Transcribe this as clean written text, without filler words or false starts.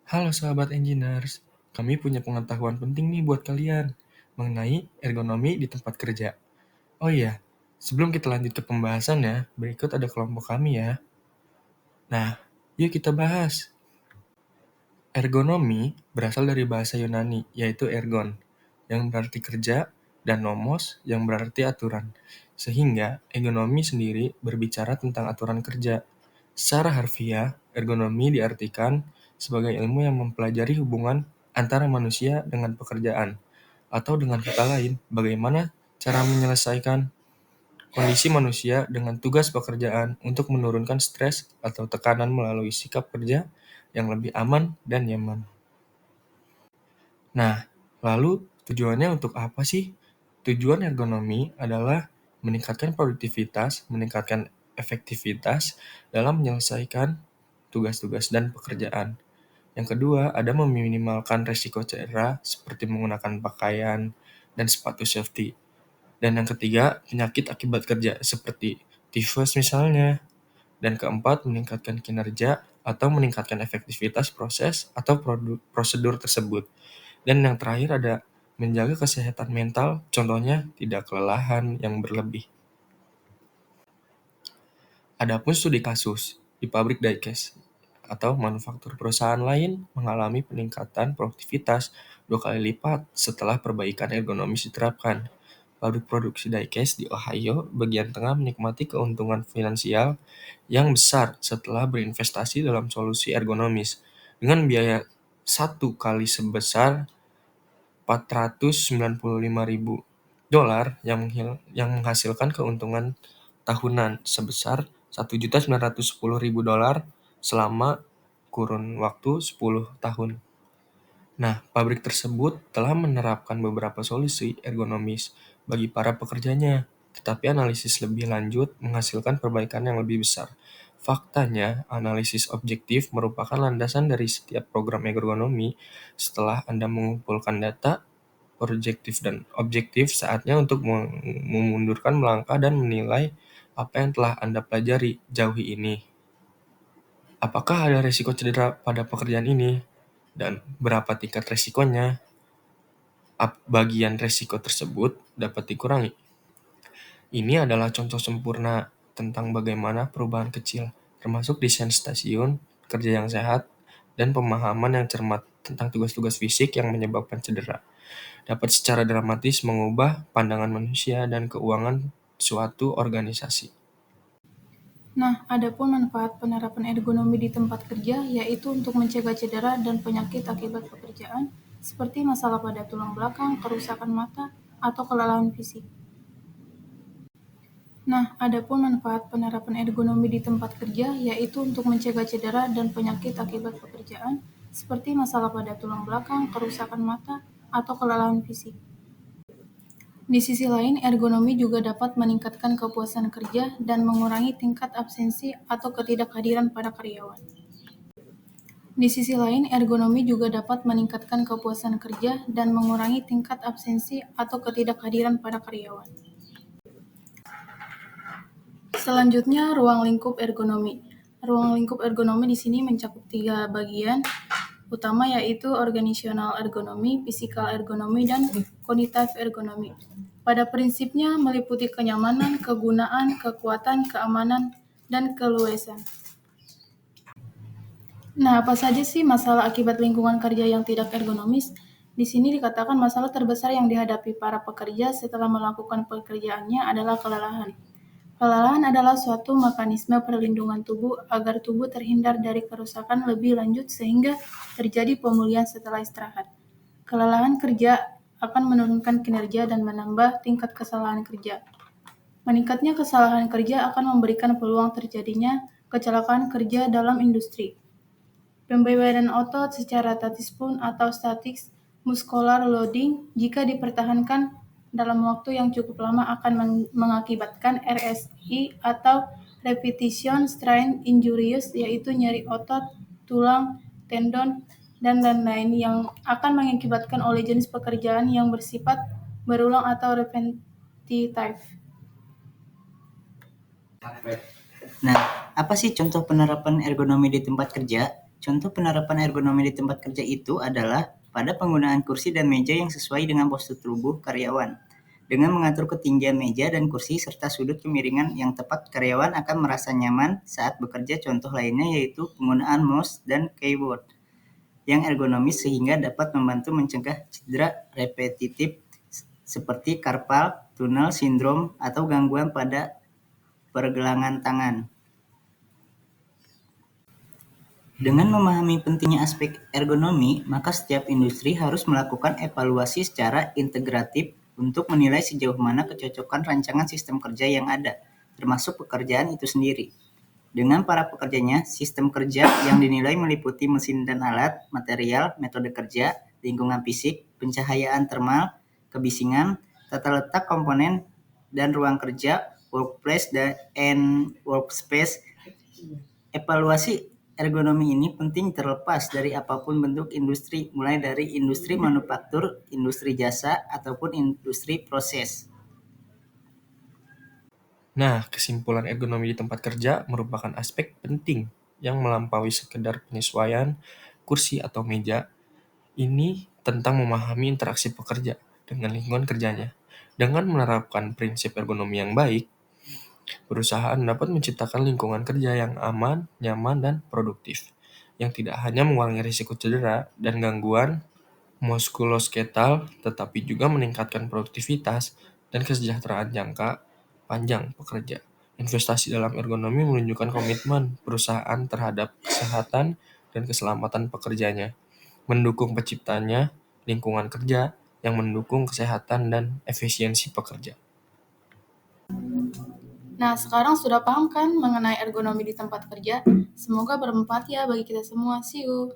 Halo sahabat engineers, kami punya pengetahuan penting nih buat kalian mengenai ergonomi di tempat kerja. Oh iya, sebelum kita lanjut ke pembahasan ya, berikut ada kelompok kami ya. Nah, yuk kita bahas. Ergonomi berasal dari bahasa Yunani, yaitu ergon, yang berarti kerja, dan nomos, yang berarti aturan. Sehingga, ergonomi sendiri berbicara tentang aturan kerja. Secara harfiah, ergonomi diartikan sebagai ilmu yang mempelajari hubungan antara manusia dengan pekerjaan, atau dengan kata lain, bagaimana cara menyelesaikan kondisi manusia dengan tugas pekerjaan untuk menurunkan stres atau tekanan melalui sikap kerja yang lebih aman dan nyaman. Nah, lalu tujuannya untuk apa sih? Tujuan ergonomi adalah meningkatkan produktivitas, meningkatkan efektivitas dalam menyelesaikan tugas-tugas dan pekerjaan. Yang kedua, ada meminimalkan resiko cedera seperti menggunakan pakaian dan sepatu safety. Dan yang ketiga, penyakit akibat kerja seperti tifus misalnya. Dan keempat, meningkatkan kinerja atau meningkatkan efektivitas proses atau prosedur tersebut. Dan yang terakhir ada menjaga kesehatan mental, contohnya tidak kelelahan yang berlebih. Adapun studi kasus di pabrik diecast atau manufaktur perusahaan lain mengalami peningkatan produktivitas 2 kali lipat setelah perbaikan ergonomis diterapkan. Pabrik produksi diecast di Ohio bagian tengah menikmati keuntungan finansial yang besar setelah berinvestasi dalam solusi ergonomis dengan biaya 1 kali sebesar $495.000 yang menghasilkan keuntungan tahunan sebesar $1.910.000 selama kurun waktu 10 tahun. Nah, pabrik tersebut telah menerapkan beberapa solusi ergonomis bagi para pekerjanya, tetapi analisis lebih lanjut menghasilkan perbaikan yang lebih besar. Faktanya, analisis objektif merupakan landasan dari setiap program ergonomi. Setelah Anda mengumpulkan data objektif dan objektif, saatnya untuk memundurkan melangkah dan menilai apa yang telah Anda pelajari jauh ini. Apakah ada risiko cedera pada pekerjaan ini? Dan berapa tingkat risikonya? Bagian risiko tersebut dapat dikurangi. Ini adalah contoh sempurna tentang bagaimana perubahan kecil, termasuk desain stasiun, kerja yang sehat, dan pemahaman yang cermat tentang tugas-tugas fisik yang menyebabkan cedera, dapat secara dramatis mengubah pandangan manusia dan keuangan suatu organisasi. Nah, adapun manfaat penerapan ergonomi di tempat kerja yaitu untuk mencegah cedera dan penyakit akibat pekerjaan, seperti masalah pada tulang belakang, kerusakan mata, atau kelelahan fisik. Nah, adapun manfaat penerapan ergonomi di tempat kerja yaitu untuk mencegah cedera dan penyakit akibat pekerjaan, seperti masalah pada tulang belakang, kerusakan mata, atau kelelahan fisik. Di sisi lain, ergonomi juga dapat meningkatkan kepuasan kerja dan mengurangi tingkat absensi atau ketidakhadiran pada karyawan. Di sisi lain, ergonomi juga dapat meningkatkan kepuasan kerja dan mengurangi tingkat absensi atau ketidakhadiran pada karyawan. Selanjutnya, ruang lingkup ergonomi. Ruang lingkup ergonomi di sini mencakup 3 bagian utama yaitu organisational ergonomi, physical ergonomi, dan cognitive ergonomi. Pada prinsipnya meliputi kenyamanan, kegunaan, kekuatan, keamanan, dan keluasan. Nah, apa saja sih masalah akibat lingkungan kerja yang tidak ergonomis? Di sini dikatakan masalah terbesar yang dihadapi para pekerja setelah melakukan pekerjaannya adalah kelelahan. Kelelahan adalah suatu mekanisme perlindungan tubuh agar tubuh terhindar dari kerusakan lebih lanjut sehingga terjadi pemulihan setelah istirahat. Kelelahan kerja akan menurunkan kinerja dan menambah tingkat kesalahan kerja. Meningkatnya kesalahan kerja akan memberikan peluang terjadinya kecelakaan kerja dalam industri. Pembebanan otot secara statis pun atau static muscular loading jika dipertahankan dalam waktu yang cukup lama akan mengakibatkan RSI atau repetition strain injuries, yaitu nyeri otot, tulang, tendon, dan lain-lain yang akan mengakibatkan oleh jenis pekerjaan yang bersifat berulang atau repetitive. Nah, apa sih contoh penerapan ergonomi di tempat kerja? Contoh penerapan ergonomi di tempat kerja itu adalah pada penggunaan kursi dan meja yang sesuai dengan postur tubuh karyawan. Dengan mengatur ketinggian meja dan kursi serta sudut kemiringan yang tepat, karyawan akan merasa nyaman saat bekerja. Contoh lainnya yaitu penggunaan mouse dan keyboard yang ergonomis sehingga dapat membantu mencegah cedera repetitif seperti carpal tunnel syndrome atau gangguan pada pergelangan tangan. Dengan memahami pentingnya aspek ergonomi, maka setiap industri harus melakukan evaluasi secara integratif untuk menilai sejauh mana kecocokan rancangan sistem kerja yang ada, termasuk pekerjaan itu sendiri. Dengan para pekerjanya, sistem kerja yang dinilai meliputi mesin dan alat, material, metode kerja, lingkungan fisik, pencahayaan termal, kebisingan, tata letak komponen dan ruang kerja, workplace and workspace. Evaluasi ergonomi ini penting terlepas dari apapun bentuk industri, mulai dari industri manufaktur, industri jasa, ataupun industri proses. Nah, kesimpulan ergonomi di tempat kerja merupakan aspek penting yang melampaui sekedar penyesuaian kursi atau meja. Ini tentang memahami interaksi pekerja dengan lingkungan kerjanya. Dengan menerapkan prinsip ergonomi yang baik, perusahaan dapat menciptakan lingkungan kerja yang aman, nyaman, dan produktif, yang tidak hanya mengurangi risiko cedera dan gangguan muskuloskeletal, tetapi juga meningkatkan produktivitas dan kesejahteraan jangka panjang pekerja. Investasi dalam ergonomi menunjukkan komitmen perusahaan terhadap kesehatan dan keselamatan pekerjanya, mendukung penciptanya lingkungan kerja yang mendukung kesehatan dan efisiensi pekerja. Nah, sekarang sudah paham kan mengenai ergonomi di tempat kerja? Semoga bermanfaat ya bagi kita semua. See you.